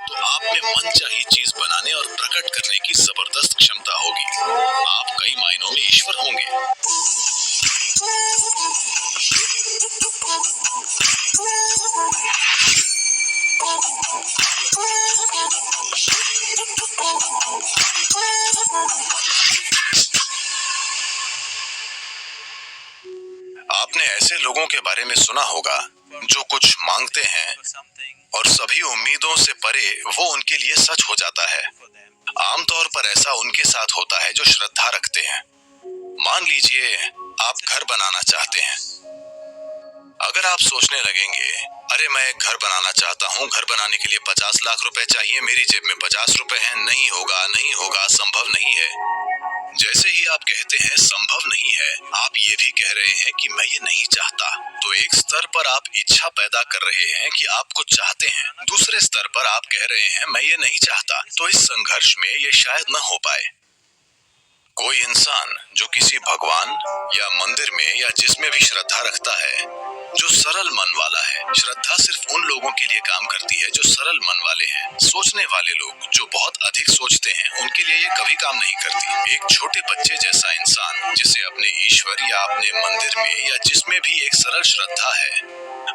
तो आप में मनचाही चीज बनाने और प्रकट करने की जबरदस्त क्षमता होगी। आप कई मायनों में ईश्वर होंगे। आपने ऐसे लोगों के बारे में सुना होगा जो कुछ मांगते हैं और सभी उम्मीदों से परे वो उनके लिए सच हो जाता है। आमतौर पर ऐसा उनके साथ होता है जो श्रद्धा रखते हैं। मान लीजिए आप घर बनाना चाहते हैं। अगर आप सोचने लगेंगे, अरे मैं एक घर बनाना चाहता हूँ, घर बनाने के लिए 50 लाख रुपए चाहिए, मेरी जेब में 50 रुपए हैं, नहीं होगा नहीं होगा, संभव नहीं है। जैसे ही आप कहते हैं संभव नहीं है, आप ये भी कह रहे हैं कि मैं ये नहीं चाहता। तो एक स्तर पर आप इच्छा पैदा कर रहे हैं कि आप कुछ चाहते हैं, दूसरे स्तर पर आप कह रहे हैं मैं ये नहीं चाहता। तो इस संघर्ष में ये शायद न हो पाए। कोई इंसान जो किसी भगवान या मंदिर में या जिसमें भी श्रद्धा रखता है, जो सरल मन वाला है, श्रद्धा सिर्फ उन लोगों के लिए काम करती है जो सरल मन वाले हैं। सोचने वाले लोग जो बहुत अधिक सोचते हैं, उनके लिए ये कभी काम नहीं करती। एक छोटे बच्चे जैसा इंसान जिसे अपने ईश्वर या अपने मंदिर में या जिसमें भी एक सरल श्रद्धा है,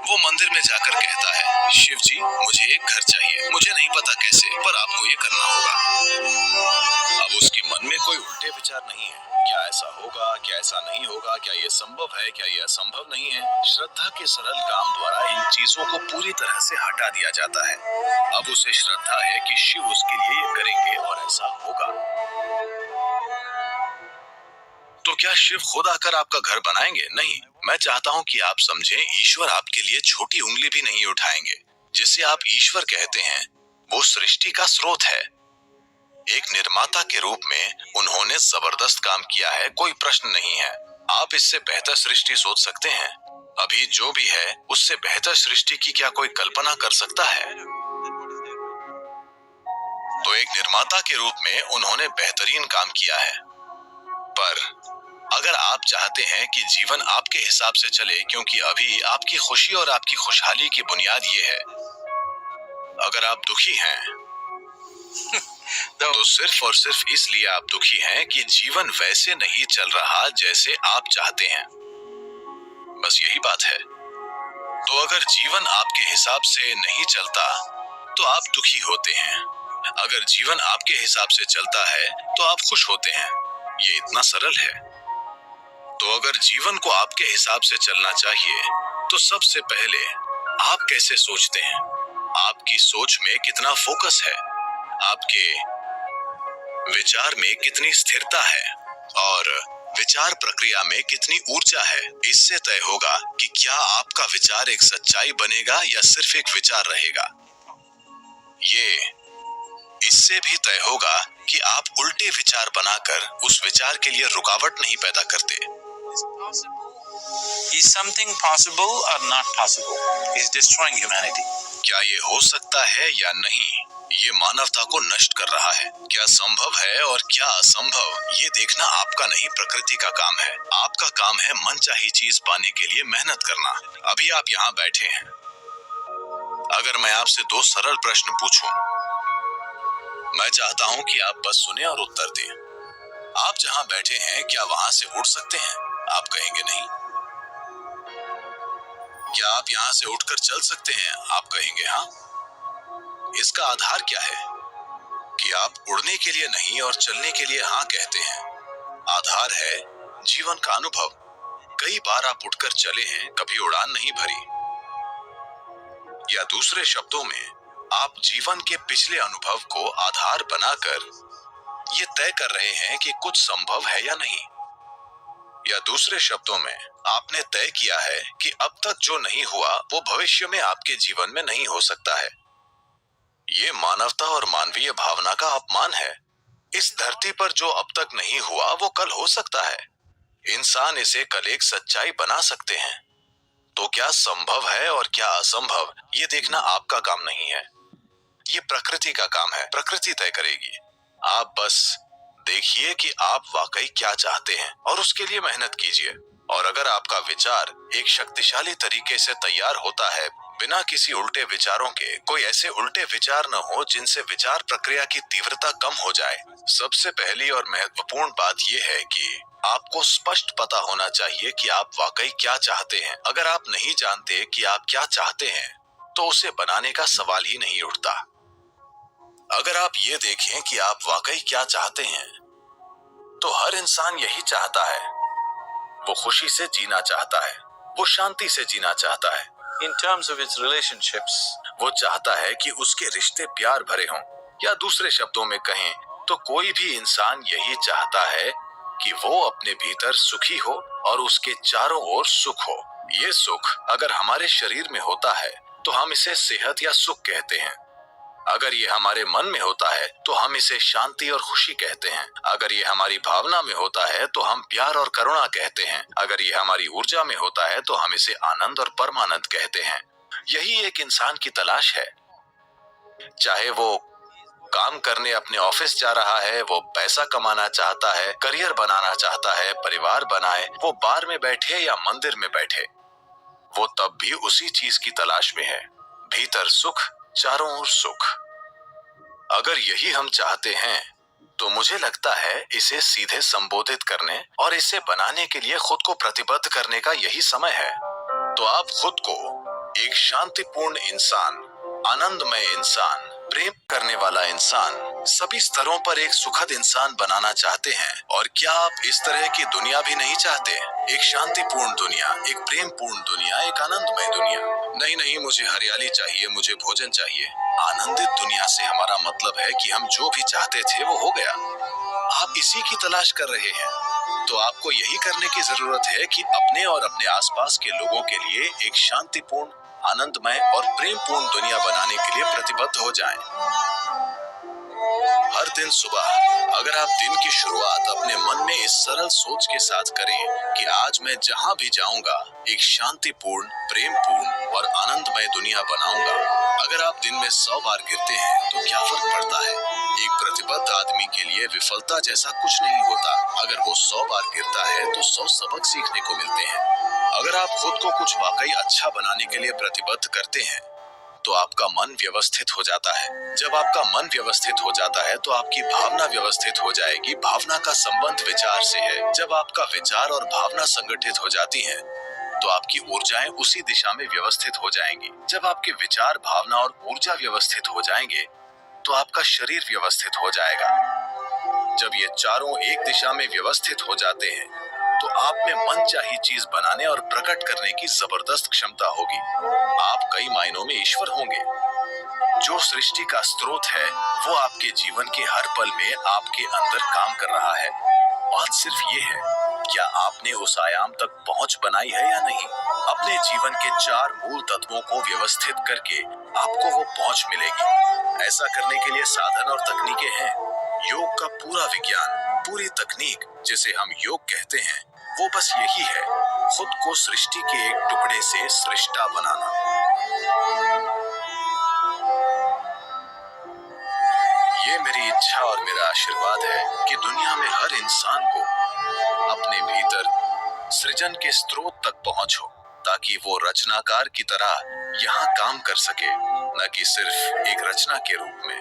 वो मंदिर में जाकर कहता है, शिव जी मुझे एक घर चाहिए, मुझे नहीं पता कैसे, पर आपको ये करना होगा। अब उसके मन में कोई उल्टे विचार नहीं है, क्या ऐसा होगा, क्या ऐसा नहीं होगा, क्या ये संभव है, क्या ये असंभव नहीं है। श्रद्धा के सरल काम द्वारा इन चीजों को पूरी तरह से हटा दिया जाता है। अब उसे श्रद्धा है कि शिव उसके लिए ये करेंगे और ऐसा होगा। तो क्या शिव खुद आकर आपका घर बनाएंगे? नहीं। मैं चाहता हूँ कि आप समझें, ईश्वर आपके लिए छोटी उंगली भी नहीं उठाएंगे। जिसे आप ईश्वर कहते हैं, वो सृष्टि का स्रोत है। एक निर्माता के रूप में उन्होंने जबरदस्त काम किया है, कोई प्रश्न नहीं है। आप इससे बेहतर सृष्टि सोच सकते हैं? अभी जो भी है उससे बेहतर सृष्टि की क्या कोई कल्पना कर सकता है? तो एक निर्माता के रूप में उन्होंने बेहतरीन काम किया है। पर अगर आप चाहते हैं कि जीवन आपके हिसाब से चले, क्योंकि अभी आपकी खुशी और आपकी खुशहाली की बुनियाद ये है, अगर आप दुखी हैं तो सिर्फ और सिर्फ इसलिए आप दुखी हैं कि जीवन वैसे नहीं चल रहा जैसे आप चाहते हैं। बस यही बात है। तो अगर जीवन आपके हिसाब से नहीं चलता तो आप दुखी होते हैं। अगर जीवन आपके हिसाब से चलता है तो आप खुश होते हैं। ये इतना सरल है। तो अगर जीवन को आपके हिसाब से चलना चाहिए तो सबसे पहले आप कैसे सोचते हैं, आपकी सोच में कितना फोकस है, आपके विचार में कितनी स्थिरता है और विचार प्रक्रिया में कितनी ऊर्जा है, इससे तय होगा कि क्या आपका विचार एक सच्चाई बनेगा या सिर्फ एक विचार रहेगा। ये इससे भी तय होगा कि आप उल्टे विचार बनाकर उस विचार के लिए रुकावट नहीं पैदा करते। Is something possible or not possible? Is destroying humanity. क्या ये हो सकता है या नहीं, ये मानवता को नष्ट कर रहा है। क्या संभव है और क्या असंभव, ये देखना आपका नहीं, प्रकृति का काम है। आपका काम है मनचाही चीज पाने के लिए मेहनत करना। अभी आप यहाँ बैठे हैं। अगर मैं आपसे दो सरल प्रश्न पूछूं, मैं चाहता हूँ कि आप बस सुने और उत्तर दें। आप जहाँ बैठे हैं क्या वहां से उठ सकते हैं? आप कहेंगे नहीं। क्या आप यहाँ से उठकर चल सकते हैं? आप कहेंगे हाँ। इसका आधार क्या है कि आप उड़ने के लिए नहीं और चलने के लिए हाँ कहते हैं? आधार है जीवन का अनुभव। कई बार आप उठकर चले हैं, कभी उड़ान नहीं भरी। या दूसरे शब्दों में, आप जीवन के पिछले अनुभव को आधार बनाकर ये तय कर रहे हैं कि कुछ संभव है या नहीं। या दूसरे शब्दों में, आपने तय किया है कि अब तक जो नहीं हुआ वो भविष्य में आपके जीवन में नहीं हो सकता है। ये मानवता और मानवीय भावना का अपमान है। इस धरती पर जो अब तक नहीं हुआ वो कल हो सकता है। इंसान इसे कल एक सच्चाई बना सकते हैं। तो क्या संभव है और क्या असंभव, ये देखना आपका काम नहीं है। ये प्रकृति का काम है, प्रकृति तय करेगी। आप बस देखिए कि आप वाकई क्या चाहते हैं और उसके लिए मेहनत कीजिए। और अगर आपका विचार एक शक्तिशाली तरीके से तैयार होता है बिना किसी उल्टे विचारों के कोई ऐसे उल्टे विचार न हो जिनसे विचार प्रक्रिया की तीव्रता कम हो जाए। सबसे पहली और महत्वपूर्ण बात यह है कि आपको स्पष्ट पता होना चाहिए कि आप वाकई क्या चाहते हैं। अगर आप नहीं जानते कि आप क्या चाहते हैं तो उसे बनाने का सवाल ही नहीं उठता। अगर आप ये देखें कि आप वाकई क्या चाहते हैं तो हर इंसान यही चाहता है। वो खुशी से जीना चाहता है, वो शांति से जीना चाहता है। In terms of its relationships, वो चाहता है कि उसके रिश्ते प्यार भरे हों, या दूसरे शब्दों में कहें तो कोई भी इंसान यही चाहता है कि वो अपने भीतर सुखी हो और उसके चारों ओर सुख हो। ये सुख अगर हमारे शरीर में होता है तो हम इसे सेहत या सुख कहते हैं। अगर ये हमारे मन में होता है तो हम इसे शांति और खुशी कहते हैं। अगर ये हमारी भावना में होता है तो हम प्यार और करुणा कहते हैं। अगर ये हमारी ऊर्जा में होता है तो हम इसे आनंद और परमानंद कहते हैं। यही एक इंसान की तलाश है। चाहे वो काम करने अपने ऑफिस जा रहा है, वो पैसा कमाना चाहता है, करियर बनाना चाहता है, परिवार बनाए, वो बार में बैठे या मंदिर में बैठे, वो तब भी उसी चीज की तलाश में है। भीतर सुख, चारों ओर सुख। अगर यही हम चाहते हैं तो मुझे लगता है इसे सीधे संबोधित करने और इसे बनाने के लिए खुद को प्रतिबद्ध करने का यही समय है। तो आप खुद को एक शांतिपूर्ण इंसान, आनंदमय इंसान, प्रेम करने वाला इंसान, सभी स्तरों पर एक सुखद इंसान बनाना चाहते हैं। और क्या आप इस तरह की दुनिया भी नहीं चाहते? एक शांतिपूर्ण दुनिया, एक प्रेमपूर्ण दुनिया, एक आनंदमय दुनिया। नहीं नहीं, मुझे हरियाली चाहिए, मुझे भोजन चाहिए। आनंदित दुनिया से हमारा मतलब है कि हम जो भी चाहते थे वो हो गया। आप इसी की तलाश कर रहे हैं, तो आपको यही करने की जरूरत है कि अपने और अपने आसपास के लोगों के लिए एक शांतिपूर्ण, आनंदमय और प्रेमपूर्ण दुनिया बनाने के लिए प्रतिबद्ध हो जाएं। हर दिन सुबह अगर आप दिन की शुरुआत अपने मन में इस सरल सोच के साथ करें कि आज मैं जहां भी जाऊंगा एक शांतिपूर्ण, प्रेमपूर्ण और आनंदमय दुनिया बनाऊंगा। अगर आप दिन में 100 बार गिरते हैं तो क्या फर्क पड़ता है? एक प्रतिबद्ध आदमी के लिए विफलता जैसा कुछ नहीं होता। अगर वो 100 बार गिरता है तो 100 सबक सीखने को मिलते हैं। अगर आप खुद को कुछ वाकई अच्छा बनाने के लिए प्रतिबद्ध करते हैं तो आपका मन व्यवस्थित हो जाता है। जब आपका मन व्यवस्थित हो जाता है तो आपकी भावना व्यवस्थित हो जाएगी। भावना का संबंध विचार से है। जब आपका विचार और भावना संगठित हो जाती हैं, तो आपकी ऊर्जाएं उसी दिशा में व्यवस्थित हो जाएंगी। जब आपके विचार, भावना और ऊर्जा व्यवस्थित हो जाएंगे, तो आपका शरीर व्यवस्थित हो जाएगा। जब ये चारों एक दिशा में व्यवस्थित हो जाते हैं, तो आप में मनचाही चीज बनाने और प्रकट करने की जबरदस्त क्षमता होगी। आप कई मायनों में ईश्वर होंगे। जो सृष्टि का स्रोत है वो आपके जीवन के हर पल में आपके अंदर काम कर रहा है। बात सिर्फ ये है, क्या आपने उस आयाम तक पहुंच बनाई है या नहीं? अपने जीवन के 4 मूल तत्वों को व्यवस्थित करके आपको वो पहुंच मिलेगी। ऐसा करने के लिए साधन और तकनीकें हैं। योग का पूरा विज्ञान, पूरी तकनीक जिसे हम योग कहते हैं, वो बस यही है, खुद को सृष्टि के एक टुकड़े से सृष्टा बनाना। ये मेरी इच्छा और मेरा आशीर्वाद है कि दुनिया में हर इंसान को अपने भीतर सृजन के स्रोत तक पहुंच हो, ताकि वो रचनाकार की तरह यहाँ काम कर सके, न कि सिर्फ एक रचना के रूप में।